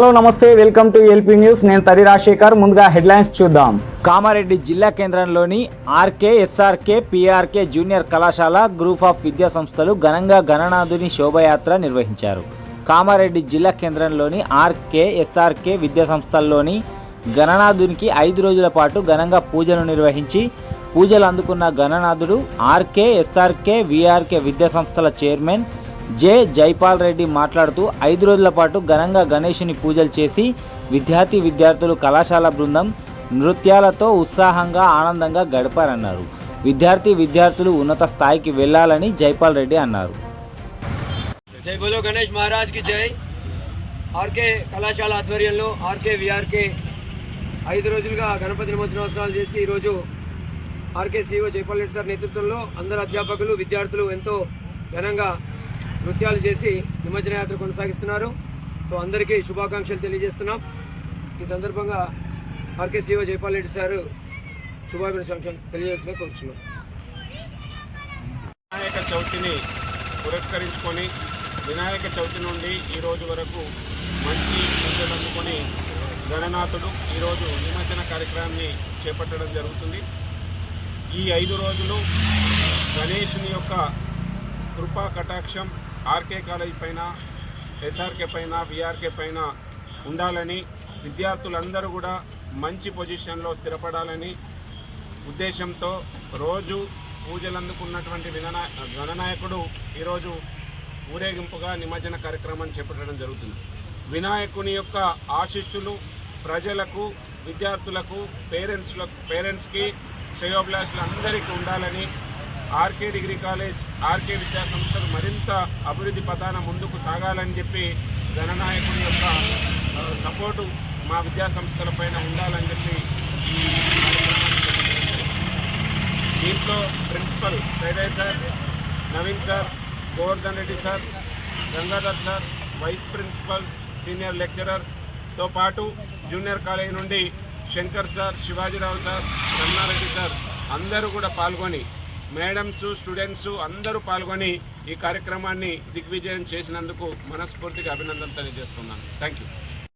Hello నమస్తే, welcome to LP news. నేను తరి రాజశేఖర్. ముందుగా హెడ్లైన్స్ చూద్దాం. కామారెడ్డి జిల్లా కేంద్రంలోని ఆర్కే, ఎస్ఆర్కే, పిఆర్కే జూనియర్ కళాశాల గ్రూప్ ఆఫ్ విద్యా సంస్థలు ఘనంగా గణనాథుని శోభయాత్ర నిర్వహించారు. కామారెడ్డి జిల్లా కేంద్రంలోని ఆర్కే, ఎస్ఆర్కే విద్యా సంస్థల్లోని గణనాథునికి 5 రోజుల పాటు ఘనంగా పూజలు నిర్వహించి పూజలు అందుకున్న గణనాథుడు ఆర్కే, ఎస్ఆర్కే, విఆర్కే విద్యా సంస్థల చైర్మన్ జె జైపాల్ రెడ్డి మాట్లాడుతూ 5 రోజుల పాటు ఘనంగా గణేశుని పూజలు చేసి విద్యార్థులు కళాశాల బృందం నృత్యాలతో ఉత్సాహంగా ఆనందంగా గడిపారన్నారు. విద్యార్థులు ఉన్నత స్థాయికి వెళ్లాలని జైపాల్ రెడ్డి అన్నారు. జై బోలో గణేష్ మహారాజ్ కి జై. ఆర్కే కళాశాల ఆధ్వర్యంలో ఆర్కే విఆర్కే 5 రోజులుగా గణపతి నిమజ్జనోత్సవాలు చేసి ఈరోజు RK CEO Jaipal Reddy sir నేతృత్వంలో అందరు అధ్యాపకులు విద్యార్థులు ఎంతో ఘనంగా నృత్యాలు చేసి నిమజ్జన యాత్ర కొనసాగిస్తున్నారు. సో అందరికీ శుభాకాంక్షలు తెలియజేస్తున్నాం. ఈ సందర్భంగా RK CEO Jaipal Reddy sir శుభాకాంక్షలు తెలియజేస్తున్నా కోరుచున్నాం. వినాయక చవితిని పురస్కరించుకొని వినాయక చవితి నుండి ఈ రోజు వరకు మంచి పూజలు అందుకొని గణనాథుడు ఈరోజు నిమజ్జన కార్యక్రమాన్ని చేపట్టడం జరుగుతుంది. ఈ 5 రోజులు గణేశుని యొక్క కృపా కటాక్షం ఆర్కే కాలేజ్ పైన, ఎస్ఆర్కే పైన, విఆర్కే పైన ఉండాలని, విద్యార్థులందరూ కూడా మంచి పొజిషన్లో స్థిరపడాలని ఉద్దేశంతో రోజు పూజలు అందుకున్నటువంటి గణనాయకుడు ఈరోజు ఊరేగింపుగా నిమజ్జన కార్యక్రమాన్ని చేపట్టడం జరుగుతుంది. వినాయకుని యొక్క ఆశీస్సులు ప్రజలకు, విద్యార్థులకు, పేరెంట్స్కి, శ్రేయోభిలాషులు అందరికీ ఉండాలని, ఆర్కే డిగ్రీ కాలేజ్, ఆర్కే విద్యా సంస్థలు మరింత అభివృద్ధి పథాన ముందుకు సాగాలని చెప్పి గణనాయకుని యొక్క సపోర్టు మా విద్యా సంస్థల పైన ఉండాలని చెప్పి ఈ కార్యక్రమాన్ని దీంట్లో principal Saidaiah sir, Naveen sir, Govardhan Reddy sir, Gangadhar sir, vice principals, senior లెక్చరర్స్తో పాటు జూనియర్ కాలేజ్ నుండి Shankar sir, Shivaji Rao sir, Ramana Reddy sir అందరూ కూడా పాల్గొని, మేడమ్స్, స్టూడెంట్స్ అందరూ పాల్గొని ఈ కార్యక్రమాన్ని దిగ్విజయం చేసినందుకు మనస్ఫూర్తిగా అభినందనలు తెలియజేస్తున్నాను. Thank you.